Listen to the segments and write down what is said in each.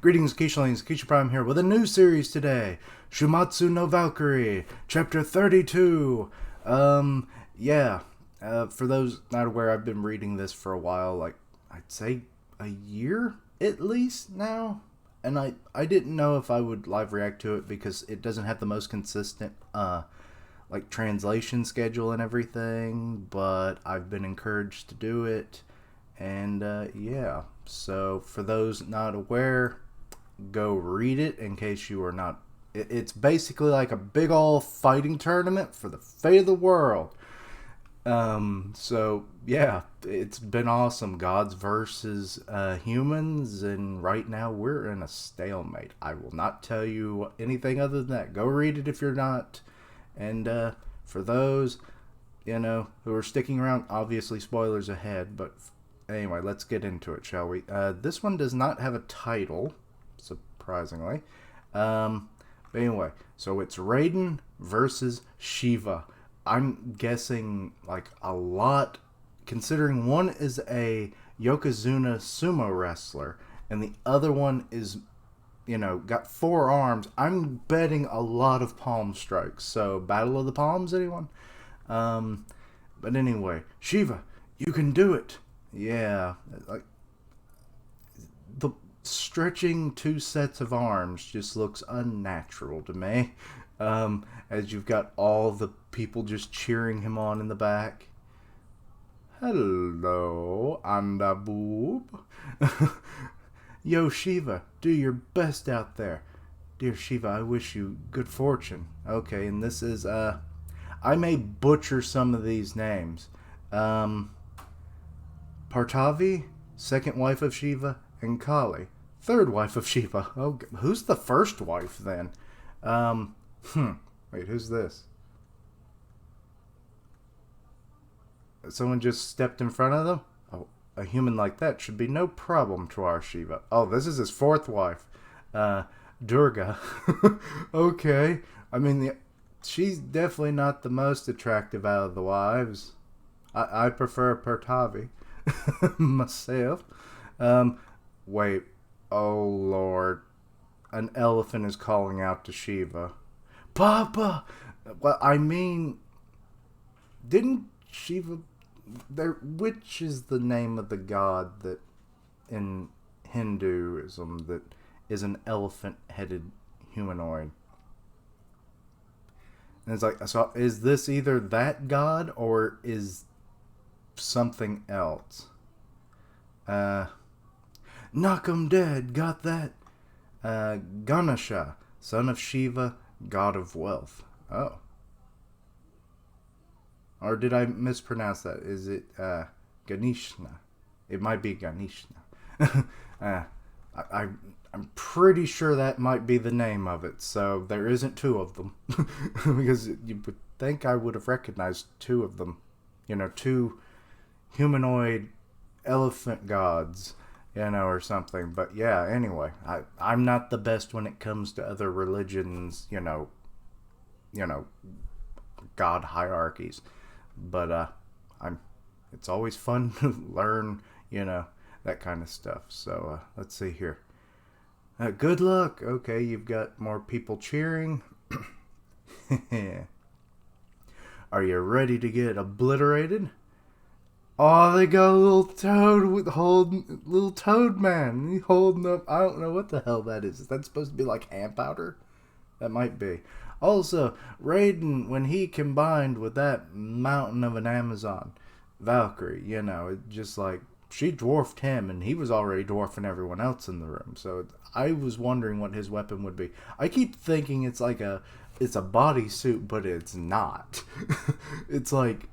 Greetings, Keishalings. Keisha Prime here with a new series today. Shuumatsu no Valkyrie, Chapter 32. Yeah. For those not aware, I've been reading this for a while, like, I'd say a year at least now. And I didn't know if I would live react to it because it doesn't have the most consistent, like, translation schedule and everything. But I've been encouraged to do it. And, yeah. So, for those not aware, go read it in case you are not. It's basically like a big ol' fighting tournament for the fate of the world. So yeah, it's been awesome. Gods versus humans, and right now we're in a stalemate. I will not tell you anything other than that. Go read it if you're not. And for those, who are sticking around, obviously spoilers ahead, but anyway, let's get into it, shall we? This one does not have a title, surprisingly. But anyway, so it's Raiden versus Shiva. I'm guessing like a lot, considering one is a Yokozuna sumo wrestler and the other one is, got 4 arms. I'm betting a lot of palm strikes. So, Battle of the Palms, anyone? But anyway, Shiva, you can do it. Yeah, like the stretching 2 sets of arms just looks unnatural to me. As you've got all the people just cheering him on in the back. Hello, Anda Boob. Yo, Shiva, do your best out there. Dear Shiva, I wish you good fortune. Okay, and this is, I may butcher some of these names. Partavi, second wife of Shiva, and Kali, third wife of Shiva. Oh, who's the first wife then? Wait, who's this? Someone just stepped in front of them? Oh, a human like that should be no problem to our Shiva. Oh, this is his 4th wife. Durga. Okay. I mean, she's definitely not the most attractive out of the wives. I prefer Partavi. Myself. Wait. Oh, Lord. An elephant is calling out to Shiva. Papa! Well, I mean, didn't Shiva... which is the name of the god that in Hinduism that is an elephant-headed humanoid? And it's like, so is this either that god or is something else? Knock 'em dead, got that? Ganesha, son of Shiva, god of wealth. Oh. Or did I mispronounce that? Is it Ganeshna? It might be Ganeshna. I'm pretty sure that might be the name of it. So there isn't 2 of them. Because you would think I would have recognized 2 of them. 2 humanoid elephant gods. Or something. But yeah, anyway, I'm not the best when it comes to other religions, god hierarchies. But it's always fun to learn, that kind of stuff. So let's see here. Good luck. Okay, you've got more people cheering. Are you ready to get obliterated? Oh, they got a little toad little toad man. He holding up. I don't know what the hell that is. Is that supposed to be like hand powder? That might be. Also, Raiden, when he combined with that mountain of an Amazon, Valkyrie, it just like she dwarfed him, and he was already dwarfing everyone else in the room. So I was wondering what his weapon would be. I keep thinking it's a bodysuit, but it's not. It's like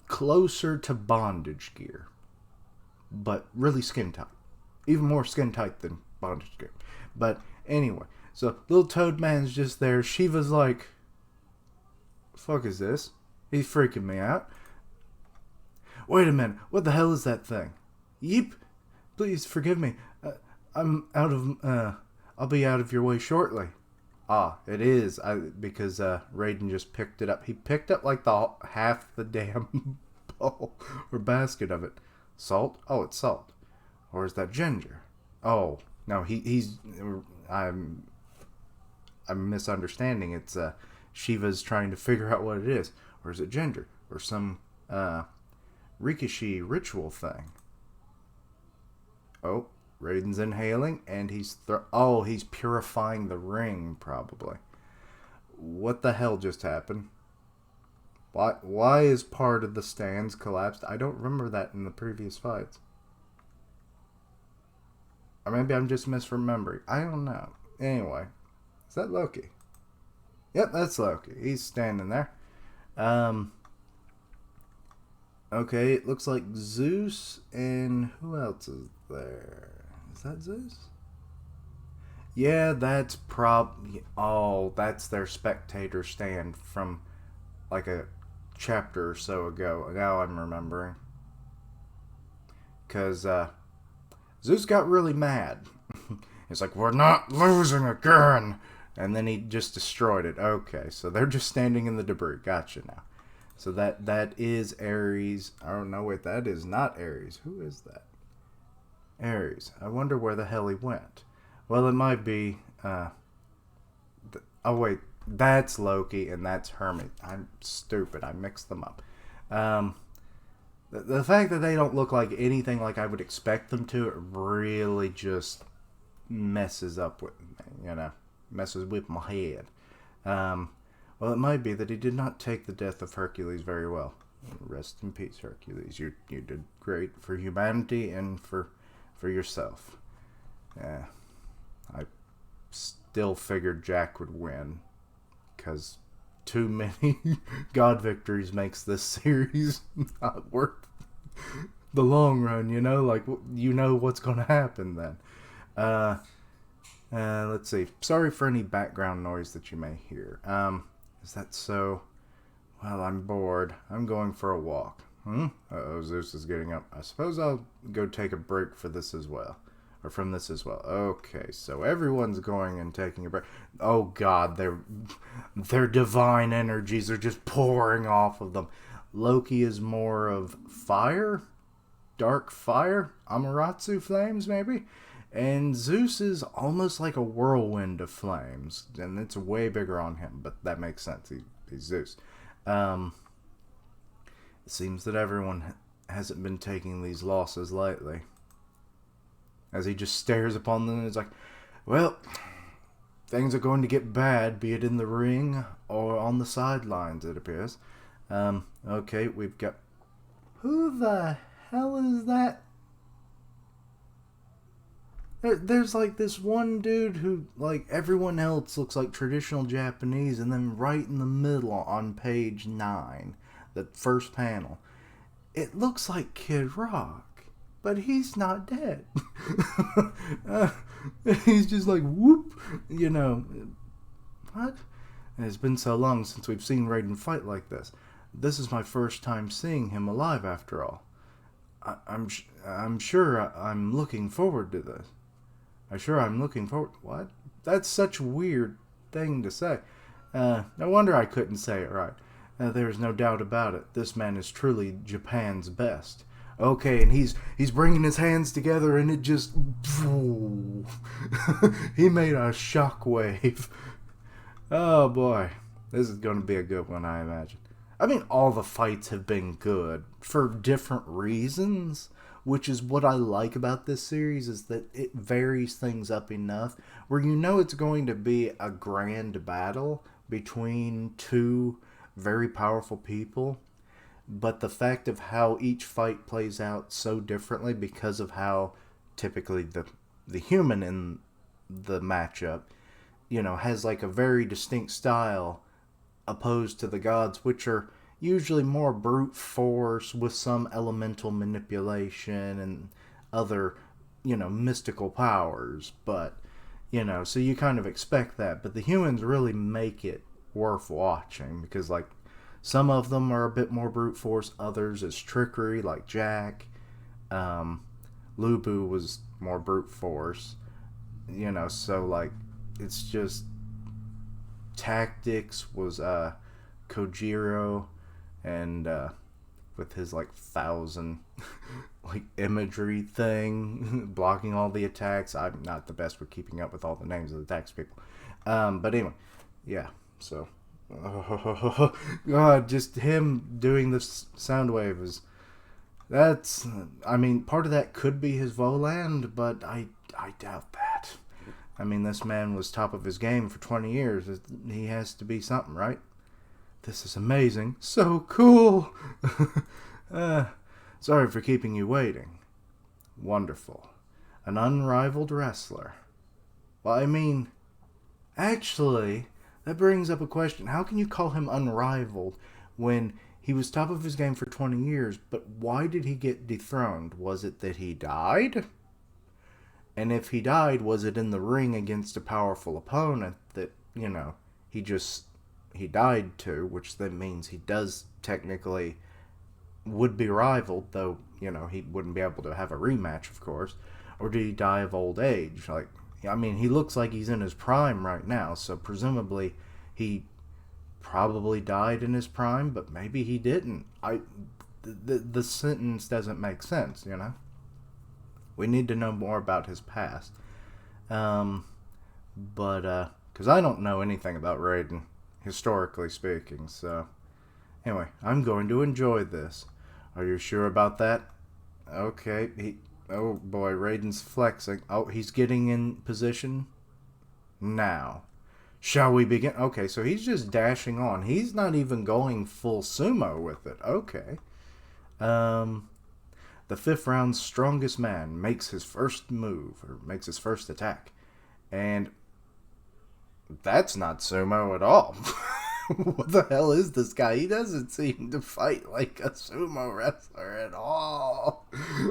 closer to bondage gear, but really skin tight. Even more skin tight than bondage gear. But anyway, so little Toad Man's just there. Shiva's like, fuck is this? He's freaking me out. Wait a minute, what the hell is that thing? Yeep, please forgive me. I'm out of, I'll be out of your way shortly. Ah, it is, because Raiden just picked it up. He picked up like half the damn bowl or basket of it. Salt? Oh, it's salt. Or is that ginger? Oh no, he's. I'm I'm misunderstanding. It's Shiva's trying to figure out what it is, or is it gender, or some uh, Rikishi ritual thing? Oh, Raiden's inhaling, and he's purifying the ring, probably. What the hell just happened? Why is part of the stands collapsed? I don't remember that in the previous fights. Or maybe I'm just misremembering. I don't know. Anyway, is that Loki? Yep, that's Loki. He's standing there. Um, okay, it looks like Zeus and who else is there? Is that Zeus? Yeah, that's their spectator stand from like a chapter or so ago. Now I'm remembering. Because Zeus got really mad. He's like, we're not losing again. And then he just destroyed it. Okay, so they're just standing in the debris. Gotcha now. So that is Ares. Oh, no, wait, that is not Ares. Who is that? Ares. I wonder where the hell he went. Well, it might be. Oh, wait, that's Loki and that's Hermes. I'm stupid. I mixed them up. Um, the fact that they don't look like anything like I would expect them to, it really just messes up with me, messes with my head. Um, well, it might be that he did not take the death of Hercules very well. Rest in peace, Hercules. You did great for humanity and for yourself. Yeah, I still figured Jack would win because too many God victories makes this series not worth the long run. Like what's going to happen then. Uh, let's see. Sorry for any background noise that you may hear. Is that so? Well, I'm bored. I'm going for a walk. Uh-oh, Zeus is getting up. I suppose I'll go take a break for this as well. Or from this as well. Okay, so everyone's going and taking a break. Oh God, their divine energies are just pouring off of them. Loki is more of fire, dark fire, Amaterasu flames maybe, and Zeus is almost like a whirlwind of flames, and it's way bigger on him. But that makes sense. He's Zeus. Um, it seems that everyone hasn't been taking these losses lightly. As he just stares upon them and is like, well, things are going to get bad, be it in the ring or on the sidelines, it appears. Okay, we've got... Who the hell is that? There's like this one dude who, like, everyone else looks like traditional Japanese, and then right in the middle on page 9, the first panel, it looks like Kid Rock. But he's not dead. He's just like, whoop, What? It's been so long since we've seen Raiden fight like this. This is my first time seeing him alive, after all. I'm sure I'm looking forward to this. I'm looking forward. What? That's such a weird thing to say. No wonder I couldn't say it right. There's no doubt about it. This man is truly Japan's best. Okay, and he's bringing his hands together, and it just... he made a shockwave. Oh, boy. This is going to be a good one, I imagine. I mean, all the fights have been good for different reasons, which is what I like about this series, is that it varies things up enough where it's going to be a grand battle between two very powerful people. But the fact of how each fight plays out so differently because of how typically the human in the matchup, has like a very distinct style opposed to the gods, which are usually more brute force with some elemental manipulation and other, mystical powers. But, so you kind of expect that. But the humans really make it worth watching because, like, some of them are a bit more brute force. Others is trickery, like Jack. Lubu was more brute force. So, like, it's just... Tactics was Kojiro, and with his, like, 1,000 like imagery thing, blocking all the attacks. I'm not the best with keeping up with all the names of the attacks people. But anyway, yeah. So, God, just him doing this sound wave is that's. I mean, part of that could be his Voland, but I doubt that. I mean, this man was top of his game for 20 years. He has to be something, right? This is amazing. So cool. Sorry for keeping you waiting. Wonderful. An unrivaled wrestler. Well, I mean, actually, that brings up a question. How can you call him unrivaled when he was top of his game for 20 years, but why did he get dethroned? Was it that he died? And if he died, was it in the ring against a powerful opponent that, he just he died to, which then means he does technically would be rivaled, though, he wouldn't be able to have a rematch, of course. Or did he die of old age? Like, I mean, he looks like he's in his prime right now, so presumably he probably died in his prime, but maybe he didn't. The sentence doesn't make sense, We need to know more about his past. But, because I don't know anything about Raiden, historically speaking, so. Anyway, I'm going to enjoy this. Are you sure about that? Okay, oh boy, Raiden's flexing. Oh, he's getting in position. Now. Shall we begin? Okay, so he's just dashing on. He's not even going full sumo with it. Okay. The fifth round's strongest man makes his first move, or makes his first attack. And that's not sumo at all. What the hell is this guy? He doesn't seem to fight like a sumo wrestler at all.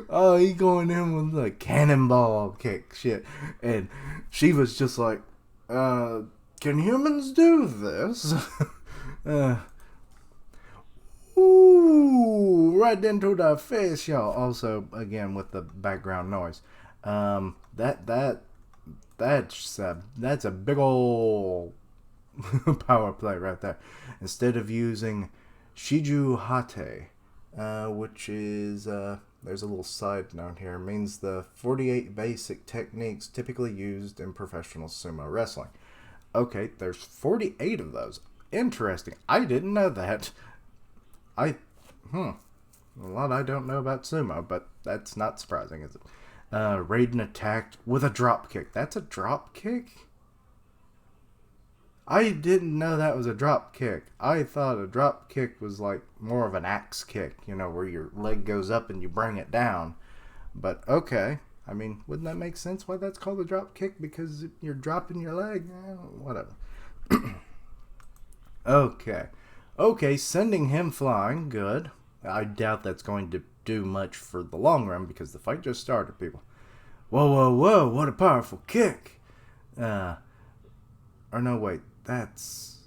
Oh, he going in with a cannonball kick shit. And Shiva's just like, can humans do this? Ooh, right into the face, y'all. Also, again, with the background noise. That's a big ol' power play right there. Instead of using Shiju Hate, which is, there's a little side note here, means the 48 basic techniques typically used in professional sumo wrestling. Okay, there's 48 of those. Interesting. I didn't know that. A lot I don't know about sumo, but that's not surprising, is it? Raiden attacked with a drop kick. That's a drop kick? I didn't know that was a drop kick. I thought a drop kick was like more of an axe kick, where your leg goes up and you bring it down. But okay. I mean, wouldn't that make sense why that's called a drop kick? Because you're dropping your leg? Whatever. Okay, sending him flying. Good. I doubt that's going to do much for the long run because the fight just started, people. Whoa, what a powerful kick. Or no, wait, that's...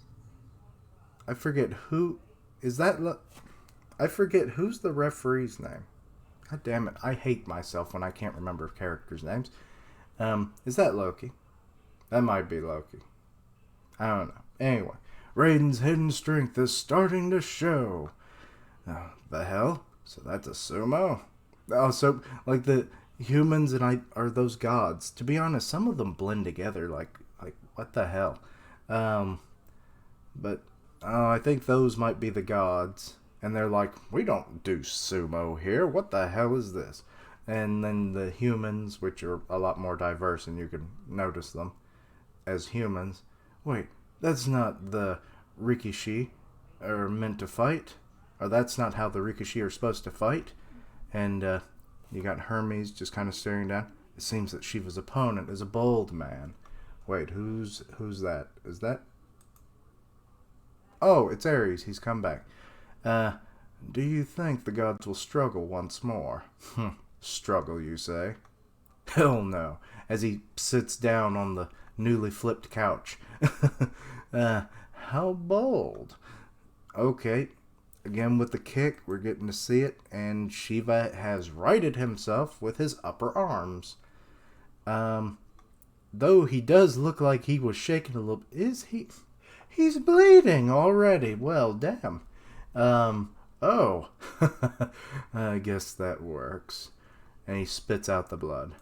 I forget who... Is that... I forget who's the referee's name. God damn it, I hate myself when I can't remember characters' names. Is that Loki? That might be Loki. I don't know. Anyway, Raiden's hidden strength is starting to show. The hell? So that's a sumo? Oh, so, like, the humans and I are those gods. To be honest, some of them blend together, like what the hell? But I think those might be the gods. And they're like, we don't do sumo here. What the hell is this? And then the humans, which are a lot more diverse, and you can notice them as humans. Wait, that's not the Rikishi are meant to fight? Or that's not how the Rikishi are supposed to fight? And you got Hermes just kind of staring down. It seems that Shiva's opponent is a bold man. Wait, who's that? Is that... Oh, it's Ares. He's come back. Do you think the gods will struggle once more? Struggle, you say? Hell no. As he sits down on the newly flipped couch. How bold. Okay. Again with the kick, we're getting to see it, and Shiva has righted himself with his upper arms. Though he does look like he was shaking a little. Is he? He's bleeding already. Well, damn. Oh. I guess that works. and he spits out the blood.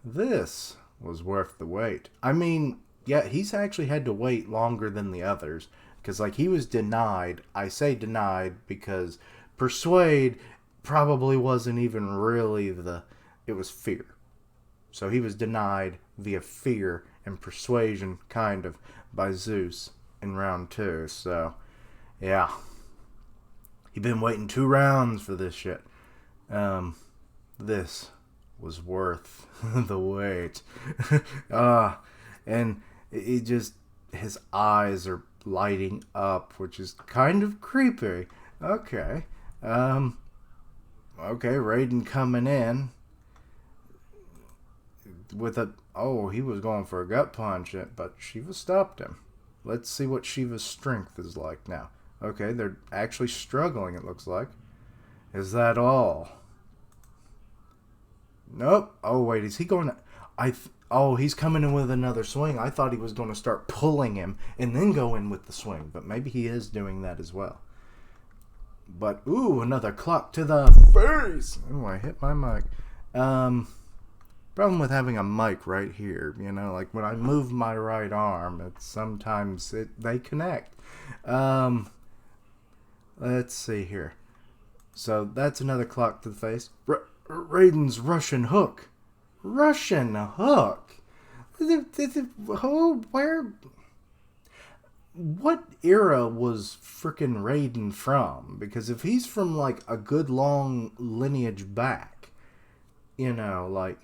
This was worth the wait. I mean, yeah, he's actually had to wait longer than the others. Because, like, he was denied. I say denied because persuade probably wasn't even really it was fear. So he was denied via fear and persuasion, kind of, by Zeus in round 2. So, yeah. He'd been waiting 2 rounds for this shit. This was worth the wait. And he just, his eyes are lighting up, which is kind of creepy. Okay. Okay, Raiden coming in with a... Oh, he was going for a gut punch, but Shiva stopped him. Let's see what Shiva's strength is like now. Okay, they're actually struggling, it looks like. Is that all? Nope. Oh, wait, is he going to... Oh, he's coming in with another swing. I thought he was going to start pulling him and then go in with the swing. But maybe he is doing that as well. But, ooh, another clock to the face. Oh, I hit my mic. Problem with having a mic right here, you know, like when I move my right arm, they connect. Let's see here. So that's another clock to the face. Raiden's Russian hook. Russian hook? Where? What era was frickin' Raiden from? Because if he's from, like, a good long lineage back, you know, like,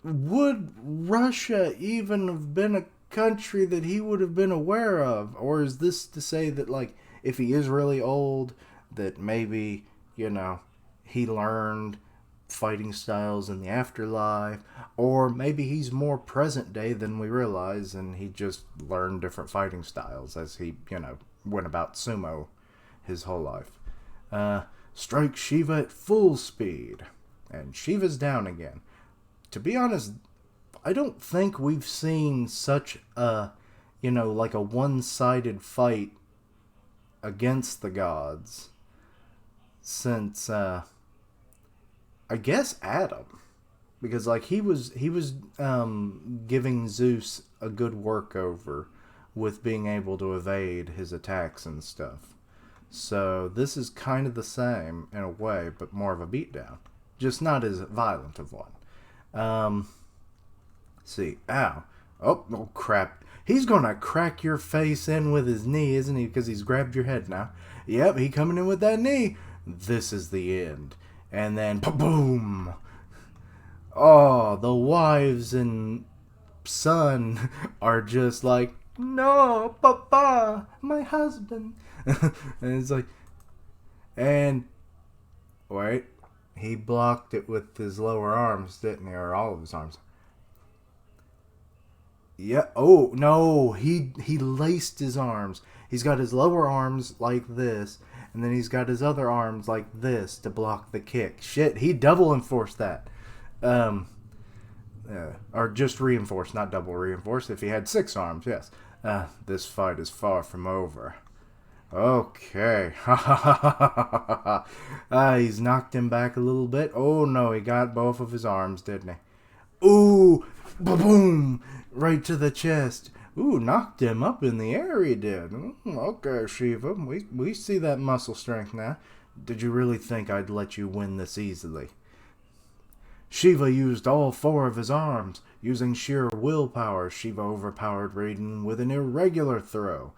would Russia even have been a country that he would have been aware of? Or is this to say that, like, if he is really old, that maybe, you know, he learned fighting styles in the afterlife, or maybe he's more present day than we realize and he just learned different fighting styles as he, you know, went about sumo his whole life. Strike Shiva at full speed, and Shiva's down again. To be honest, I don't think we've seen such a, you know, like a one-sided fight against the gods since I guess Adam, because like he was giving Zeus a good workover with being able to evade his attacks and stuff. So this is kind of the same in a way, but more of a beatdown, just not as violent of one. See, ow, oh crap! He's gonna crack your face in with his knee, isn't he? Because he's grabbed your head now. Yep, he coming in with that knee. This is the end. And then, boom! Oh, the wives and son are just like, no, Papa, my husband. And it's like, and, wait, he blocked it with his lower arms, didn't he? Or all of his arms. Yeah, oh, no, he laced his arms. He's got his lower arms like this, and then he's got his other arms like this to block the kick. Shit, he double enforced that. Or just reinforced, not double reinforced. If he had 6 arms, yes. This fight is far from over. Okay. He's knocked him back a little bit. Oh, no, he got both of his arms, didn't he? Ooh, boom, right to the chest. Ooh, knocked him up in the air, he did. Okay, Shiva, we see that muscle strength now. Did you really think I'd let you win this easily? Shiva used all 4 of his arms. Using sheer willpower, Shiva overpowered Raiden with an irregular throw.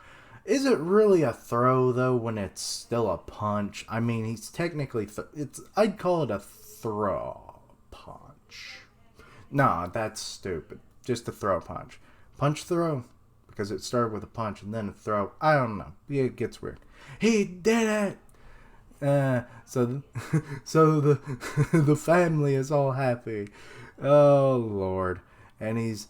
Is it really a throw, though, when it's still a punch? I mean, he's technically... I'd call it a throw punch. Nah, that's stupid. Just a throw punch. Punch throw, because it started with a punch and then a throw. I don't know. Yeah, it gets weird. He did it! So the family is all happy. Oh, Lord. And he's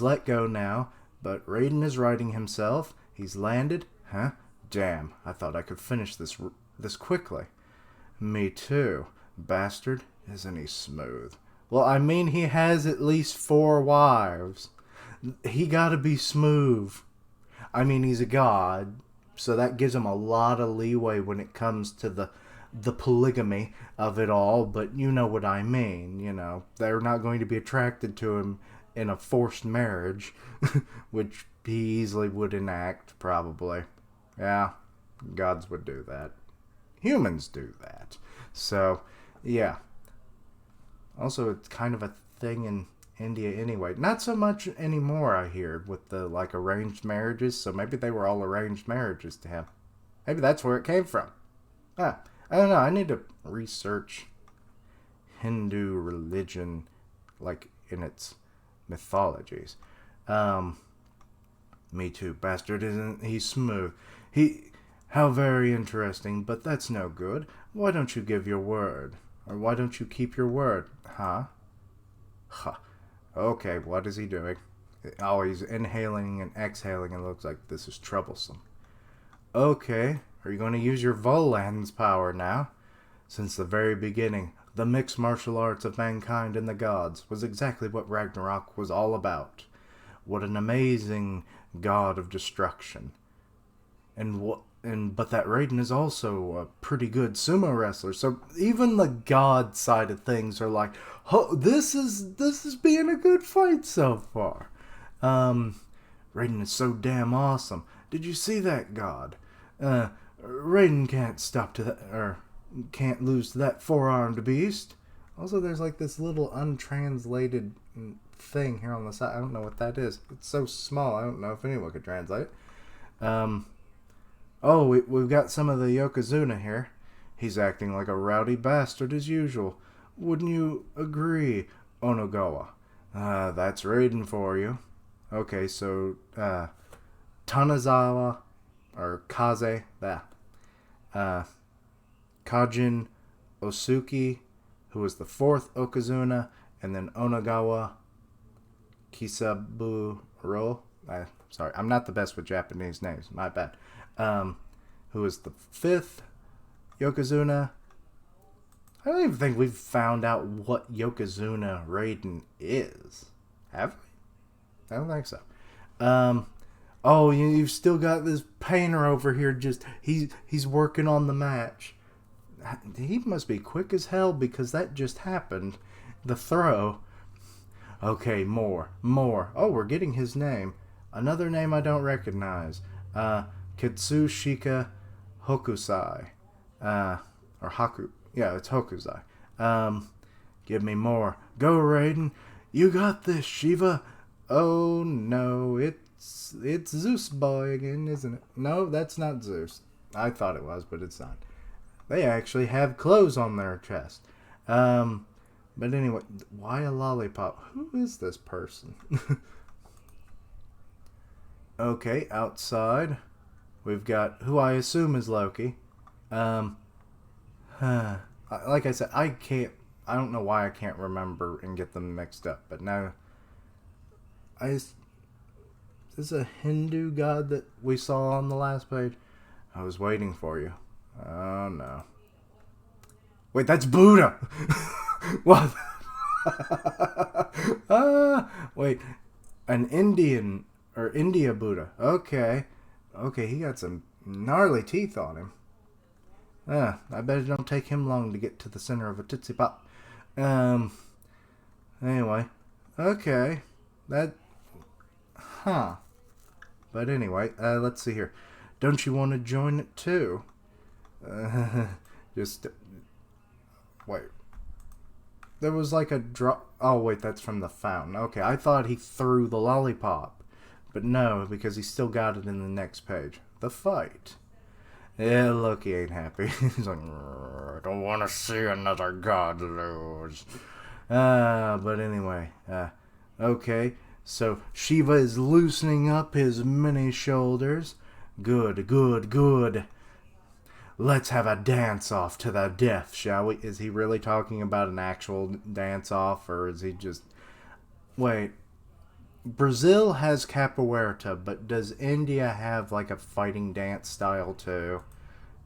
let go now, but Raiden is righting himself. He's landed. Huh? Damn, I thought I could finish this quickly. Me too. Bastard, isn't he smooth? Well, I mean, he has at least 4 wives. He gotta be smooth. I mean, he's a god, so that gives him a lot of leeway when it comes to the the polygamy of it all, but you know what I mean. They're not going to be attracted to him in a forced marriage, which he easily would enact, probably. Yeah, gods would do that. Humans do that. So, yeah. Also, it's kind of a thing in India anyway. Not so much anymore, I hear, with the arranged marriages. So maybe they were all arranged marriages to him. Maybe that's where it came from. I don't know. I need to research Hindu religion, in its mythologies. Me too, bastard. Isn't he smooth? How very interesting. But that's no good. Why don't you give your word? Or why don't you keep your word? Huh? Huh. Okay, what is he doing? Oh, he's inhaling and exhaling. It looks like this is troublesome. Okay, are you going to use your Volan's power now? Since the very beginning, the mixed martial arts of mankind and the gods was exactly what Ragnarok was all about. What an amazing god of destruction. But that Raiden is also a pretty good sumo wrestler. So even the god side of things are like, oh, this is being a good fight so far. Raiden is so damn awesome. Did you see that, god? Raiden can't stop to that, or can't lose to that four-armed beast. Also, there's this little untranslated thing here on the side. I don't know what that is. It's so small. I don't know if anyone could translate it. Oh, we've got some of the Yokozuna here. He's acting like a rowdy bastard as usual. Wouldn't you agree, Onogawa? That's Raiden for you. Okay, so, Tanazawa, or Kaze, Kajin Osuki, who was the fourth Yokozuna, and then Onogawa Kisaburo. Sorry, I'm not the best with Japanese names. My bad. Who was the fifth Yokozuna. I don't even think we've found out what Yokozuna Raiden is. Have we? I don't think so. Oh, you've still got this painter over here. He's working on the match. He must be quick as hell because that just happened. The throw. Okay, more. Oh, we're getting his name. Another name I don't recognize. Kitsushika Hokusai. Or Haku. Yeah, it's Hokusai. Give me more. Go, Raiden. You got this, Shiva. Oh, no. It's Zeus boy again, isn't it? No, that's not Zeus. I thought it was, but it's not. They actually have clothes on their chest. But anyway, why a lollipop? Who is this person? Okay, outside, we've got who I assume is Loki. Like I said, I don't know why I can't remember and get them mixed up. But now, is this a Hindu god that we saw on the last page? I was waiting for you. Oh no. Wait, that's Buddha! What? Wait, an Indian or India Buddha. Okay, he got some gnarly teeth on him. I bet it don't take him long to get to the center of a Tootsie Pop. Anyway, okay, but anyway, let's see here. Don't you want to join it too? Just wait. There was like a drop. Oh wait, that's from the fountain. Okay, I thought he threw the lollipop, but no, because he still got it in the next page. The fight. Yeah, Loki ain't happy. He's like, I don't want to see another god lose. But anyway, okay. So Shiva is loosening up his many shoulders. Good. Let's have a dance-off to the death, shall we? Is he really talking about an actual dance-off, or is he just... Wait. Brazil has capoeira, but does India have, like, a fighting dance style, too?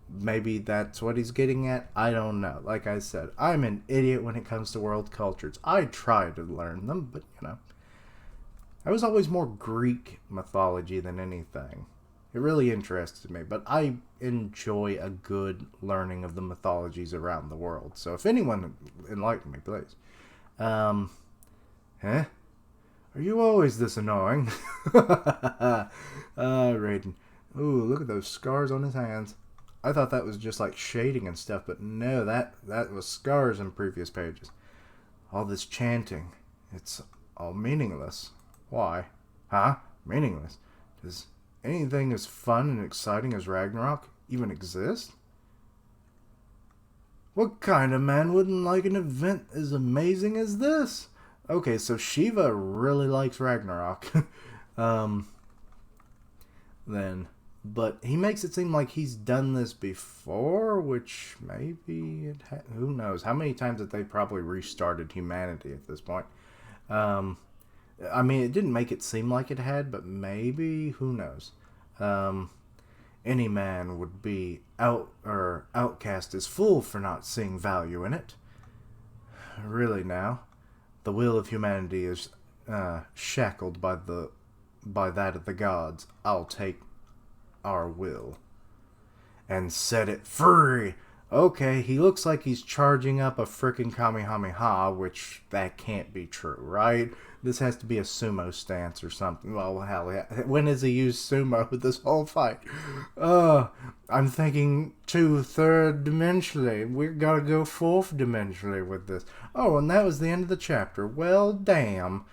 Maybe that's what he's getting at? I don't know. Like I said, I'm an idiot when it comes to world cultures. I try to learn them, but, I was always more Greek mythology than anything. It really interested me, but I enjoy a good learning of the mythologies around the world. So if anyone enlighten me, please. Um, huh? Are you always this annoying? Raiden. Ooh, look at those scars on his hands. I thought that was just like shading and stuff, but no, that was scars in previous pages. All this chanting, it's all meaningless. Why? Huh? Meaningless? Does anything as fun and exciting as Ragnarok even exist? What kind of man wouldn't like an event as amazing as this? Okay, so Shiva really likes Ragnarok. um, then. But he makes it seem like he's done this before, which maybe who knows? How many times have they probably restarted humanity at this point? Um, I mean, it didn't make it seem like it had, but maybe, who knows? Um, any man would be outcast as fool for not seeing value in it. Really now, the will of humanity is shackled by that of the gods. I'll take our will and set it free. Okay, he looks like he's charging up a frickin' Kamehameha, which that can't be true, right? This has to be a sumo stance or something. Well, hell, when has he used sumo this whole fight? I'm thinking third dimensionally. We gotta go fourth dimensionally with this. Oh, and that was the end of the chapter. Well, damn.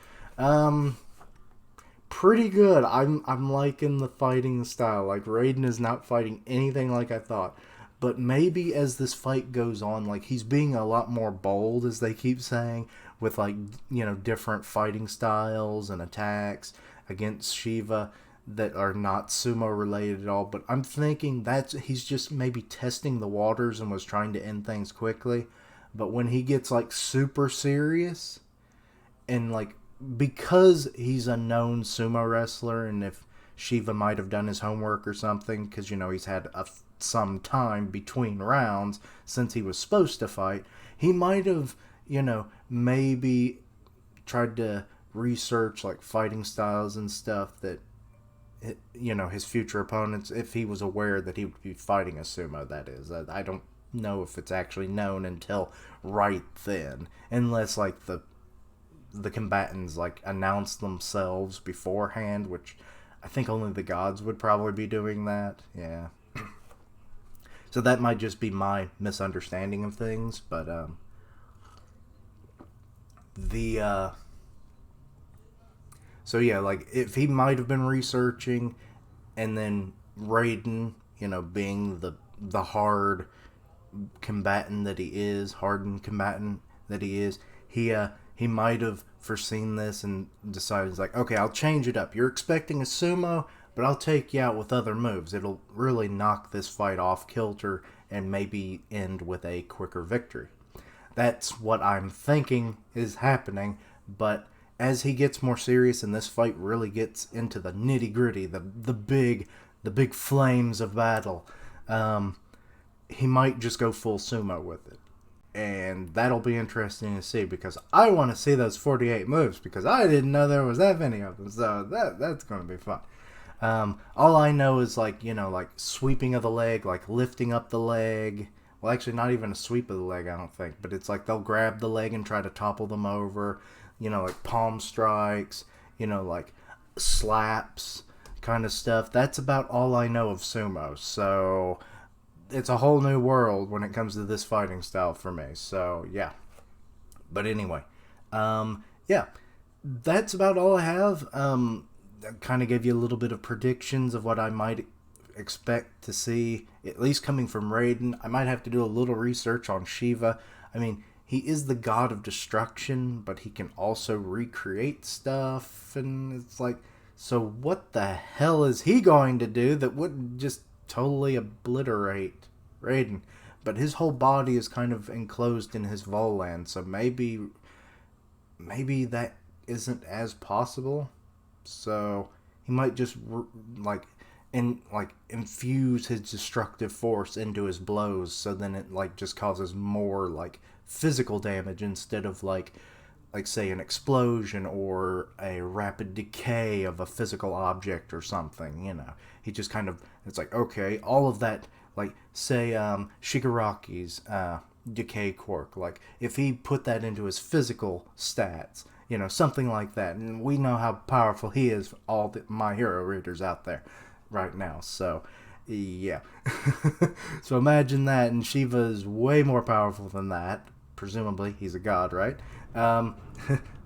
Pretty good. I'm liking the fighting style. Like, Raiden is not fighting anything like I thought. But maybe as this fight goes on, like, he's being a lot more bold, as they keep saying, with, like, different fighting styles and attacks against Shiva that are not sumo related at all. But I'm thinking he's just maybe testing the waters and was trying to end things quickly. But when he gets, like, super serious and, like, because he's a known sumo wrestler, and if Shiva might have done his homework or something, because, he's had some time between rounds since he was supposed to fight, he might have, maybe tried to research, like, fighting styles and stuff that, his future opponents, if he was aware that he would be fighting a sumo, that is. I don't know if it's actually known until right then, unless, like, the combatants, like, announce themselves beforehand, which I think only the gods would probably be doing that. Yeah. So that might just be my misunderstanding of things, but so yeah, like, if he might have been researching, and then Raiden, being the hard combatant that he is, hardened combatant that he is, he might have foreseen this and decided, like, okay, I'll change it up. You're expecting a sumo, but I'll take you out with other moves. It'll really knock this fight off kilter and maybe end with a quicker victory. That's what I'm thinking is happening, but as he gets more serious and this fight really gets into the nitty-gritty, the big flames of battle, he might just go full sumo with it. And that'll be interesting to see, because I want to see those 48 moves, because I didn't know there was that many of them. So that's going to be fun. All I know is, like, like sweeping of the leg, like lifting up the leg. Well, actually, not even a sweep of the leg, I don't think. But it's like they'll grab the leg and try to topple them over. Like palm strikes, like slaps kind of stuff. That's about all I know of sumo. So it's a whole new world when it comes to this fighting style for me. So, yeah. But anyway, yeah, that's about all I have. I kind of gave you a little bit of predictions of what I might expect to see, at least coming from Raiden. I might have to do a little research on Shiva. I mean, he is the god of destruction, but he can also recreate stuff, and it's like, so what the hell is he going to do that wouldn't just totally obliterate Raiden? But his whole body is kind of enclosed in his Voland, so maybe that isn't as possible. So he might just infuse his destructive force into his blows, so then it, like, just causes more, like, physical damage instead of, like, like say an explosion or a rapid decay of a physical object or something, he just kind of, it's like, okay, all of that, like say Shigaraki's decay quirk, like if he put that into his physical stats, something like that, and we know how powerful he is for all the My Hero readers out there right now, so yeah. So imagine that, and Shiva is way more powerful than that. Presumably, he's a god, right? Um,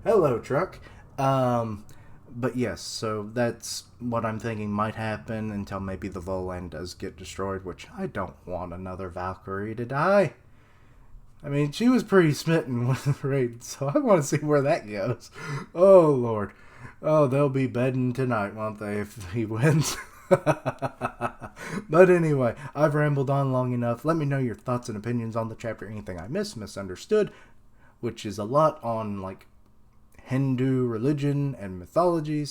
Hello, truck. But yes, so that's what I'm thinking might happen until maybe the Voland does get destroyed, which I don't want another Valkyrie to die. I mean, she was pretty smitten with Raiden, so I want to see where that goes. Oh, Lord. Oh, they'll be bedding tonight, won't they, if he wins? But anyway, I've rambled on long enough. Let me know your thoughts and opinions on the chapter, anything I missed, misunderstood, which is a lot on, like, Hindu religion and mythology,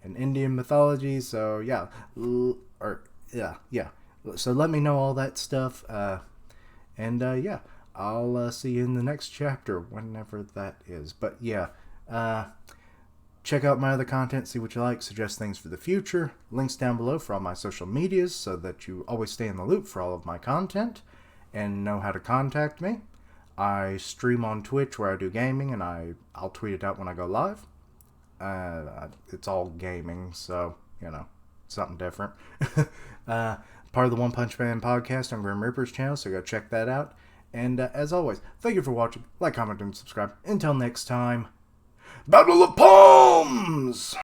and Indian mythology, so yeah. Yeah. So let me know all that stuff, and yeah, I'll see you in the next chapter, whenever that is. But yeah, check out my other content, see what you like, suggest things for the future. Links down below for all my social medias so that you always stay in the loop for all of my content and know how to contact me. I stream on Twitch where I do gaming, and I'll tweet it out when I go live. It's all gaming, so, something different. Part of the One Punch Man podcast on Grim Reaper's channel, so go check that out. And as always, thank you for watching. Like, comment, and subscribe. Until next time, Battle of Palms!